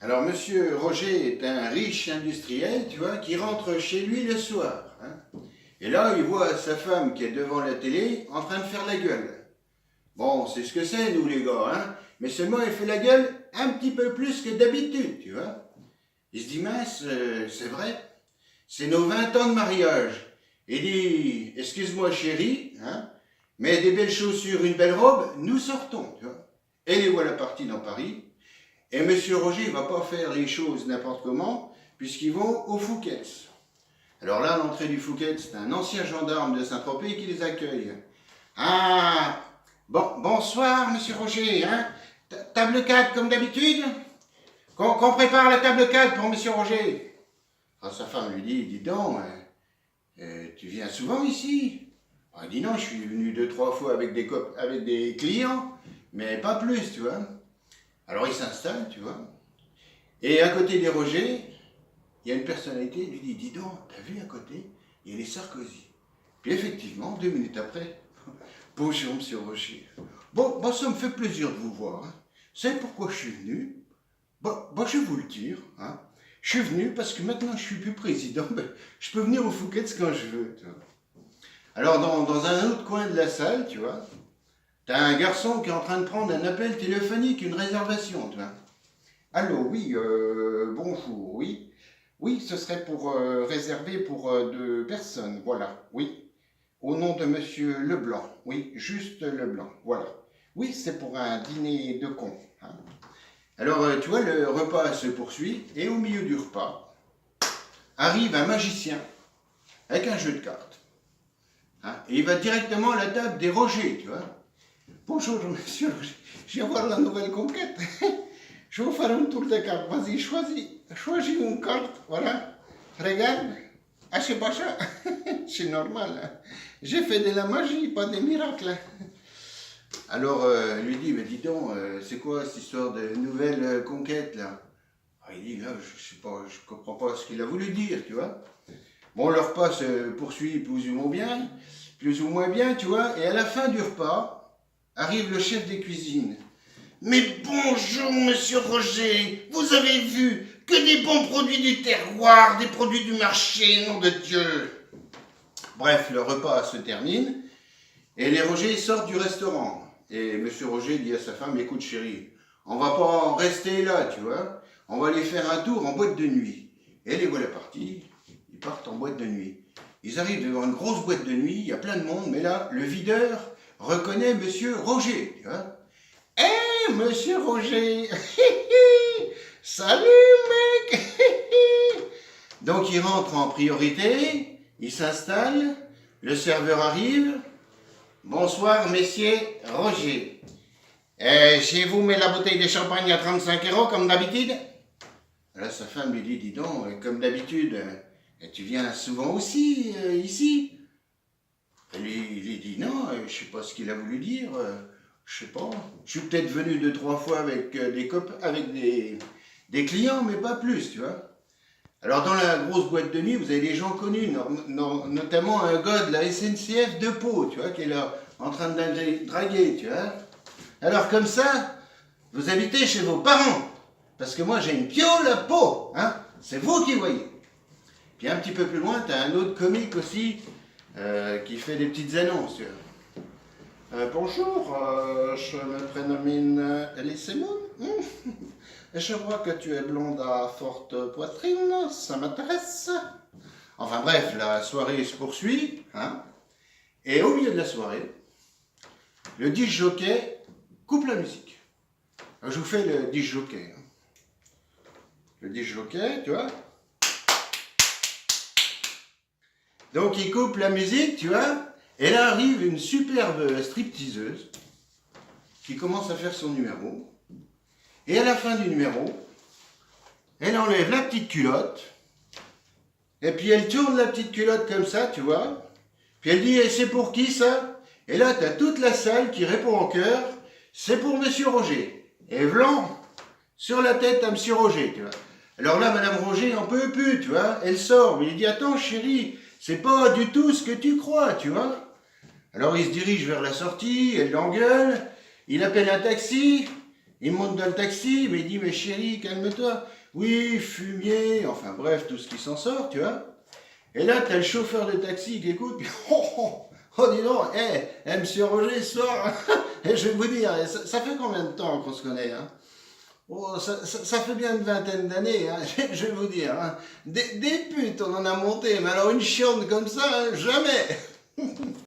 Alors, monsieur Roger est un riche industriel, tu vois, qui rentre chez lui le soir. Hein. Et là, il voit sa femme qui est devant la télé en train de faire la gueule. Bon, c'est ce que c'est, nous, les gars, hein. Mais seulement, elle fait la gueule un petit peu plus que d'habitude, tu vois. Il se dit, mince, c'est vrai, c'est nos 20 ans de mariage. Il dit, excuse-moi, chérie, hein, mets des belles chaussures, une belle robe, nous sortons, tu vois. Et les voilà partis dans Paris. Et monsieur Roger ne va pas faire les choses n'importe comment, puisqu'ils vont au Fouquet's. Alors là, à l'entrée du Fouquet's, c'est un ancien gendarme de Saint-Tropez qui les accueille. Ah, bon, bonsoir, monsieur Roger, hein. Table 4 comme d'habitude. Qu'on prépare la table 4 pour monsieur Roger. Alors sa femme lui dit, dis donc, tu viens souvent ici? Il dit non, je suis venu 2-3 fois avec des clients, mais pas plus, tu vois. Alors il s'installe, tu vois. Et à côté des Roger, il y a une personnalité, il lui dit, dis donc, t'as vu à côté, il y a les Sarkozy. Puis effectivement, 2 minutes après, bonjour monsieur Roger. Bon, ça me fait plaisir de vous voir. Hein. Vous savez pourquoi je suis venu? Je vais vous le dire. Hein. Je suis venu parce que maintenant je suis plus président, je peux venir au Fouquet's quand je veux. Tu vois. Alors dans un autre coin de la salle, tu vois, t'as un garçon qui est en train de prendre un appel téléphonique, une réservation, tu vois. Allô, oui, bonjour, oui. Oui, ce serait pour réserver pour 2 personnes, voilà, oui. Au nom de monsieur Leblanc, oui, juste Leblanc, voilà. Oui, c'est pour un dîner de con. Hein. Alors, tu vois, le repas se poursuit, et au milieu du repas, arrive un magicien avec un jeu de cartes. Hein, et il va directement à la table des Roger, tu vois. Bonjour, monsieur Roger, je viens voir la nouvelle conquête. Je vais vous faire un tour de cartes. Vas-y, choisis une carte, voilà. Regarde. Ah, c'est pas ça. C'est normal. Hein. J'ai fait de la magie, pas des miracles. Alors, lui dit, mais dis donc, c'est quoi cette histoire de nouvelle conquête, là? Ah, il dit, là, je sais pas, je comprends pas ce qu'il a voulu dire, tu vois. Bon, le repas se poursuit plus ou moins bien, tu vois, et à la fin du repas, arrive le chef des cuisines. Mais bonjour, monsieur Roger, vous avez vu que des bons produits du terroir, des produits du marché, nom de Dieu. Bref, le repas se termine, et les Roger sortent du restaurant. Et monsieur Roger dit à sa femme, écoute chérie, on va pas en rester là, tu vois, on va aller faire un tour en boîte de nuit. Et les voilà partis, ils partent en boîte de nuit. Ils arrivent devant une grosse boîte de nuit, il y a plein de monde, mais là, le videur reconnaît monsieur Roger, tu vois. Hé, monsieur Roger, salut mec. Donc il rentre en priorité, il s'installe, le serveur arrive. Bonsoir, messieurs Roger. Chez vous, met la bouteille de champagne à 35 € comme d'habitude. Là, sa femme lui dit, dis donc, comme d'habitude, tu viens souvent aussi ici. Il lui dit, non, je sais pas ce qu'il a voulu dire, je sais pas. Je suis peut-être venu 2-3 fois avec des clients, mais pas plus, tu vois. Alors, dans la grosse boîte de nuit, vous avez des gens connus, notamment un gars de la SNCF de Pau, tu vois, qui est là, en train de draguer, tu vois. Alors, comme ça, vous habitez chez vos parents, parce que moi, j'ai une piole à Pau, hein. C'est vous qui voyez. Puis un petit peu plus loin, tu as un autre comique aussi, qui fait des petites annonces, tu vois. Bonjour, je me prénomme Elise Moon. Je vois que tu es blonde à forte poitrine, ça m'intéresse. Enfin bref, la soirée se poursuit, hein, et au milieu de la soirée, le disc-jockey coupe la musique. Alors, je vous fais le disc-jockey. Hein. Le disc-jockey, tu vois. Donc il coupe la musique, tu vois, et là arrive une superbe stripteaseuse qui commence à faire son numéro. Et à la fin du numéro, elle enlève la petite culotte, et puis elle tourne la petite culotte comme ça, tu vois. Puis elle dit, et c'est pour qui ça? Et là, tu as toute la salle qui répond en chœur, c'est pour monsieur Roger. Et Vlan, sur la tête à monsieur Roger, tu vois. Alors là, madame Roger n'en peut plus, tu vois. Elle sort, mais il dit, attends chérie, c'est pas du tout ce que tu crois, tu vois. Alors il se dirige vers la sortie, elle l'engueule, il appelle un taxi, Il monte dans le taxi, mais il dit, mais chérie, calme-toi. Oui, fumier, enfin bref, tout ce qui s'en sort, tu vois. Et là, t'as le chauffeur de taxi qui écoute, puis, oh, dis donc, monsieur Roger, ce soir, et je vais vous dire, ça fait combien de temps qu'on se connaît, hein? Oh, ça fait bien une vingtaine d'années, hein, je vais vous dire, hein. Des putes, on en a monté, mais alors une chienne comme ça, hein, jamais.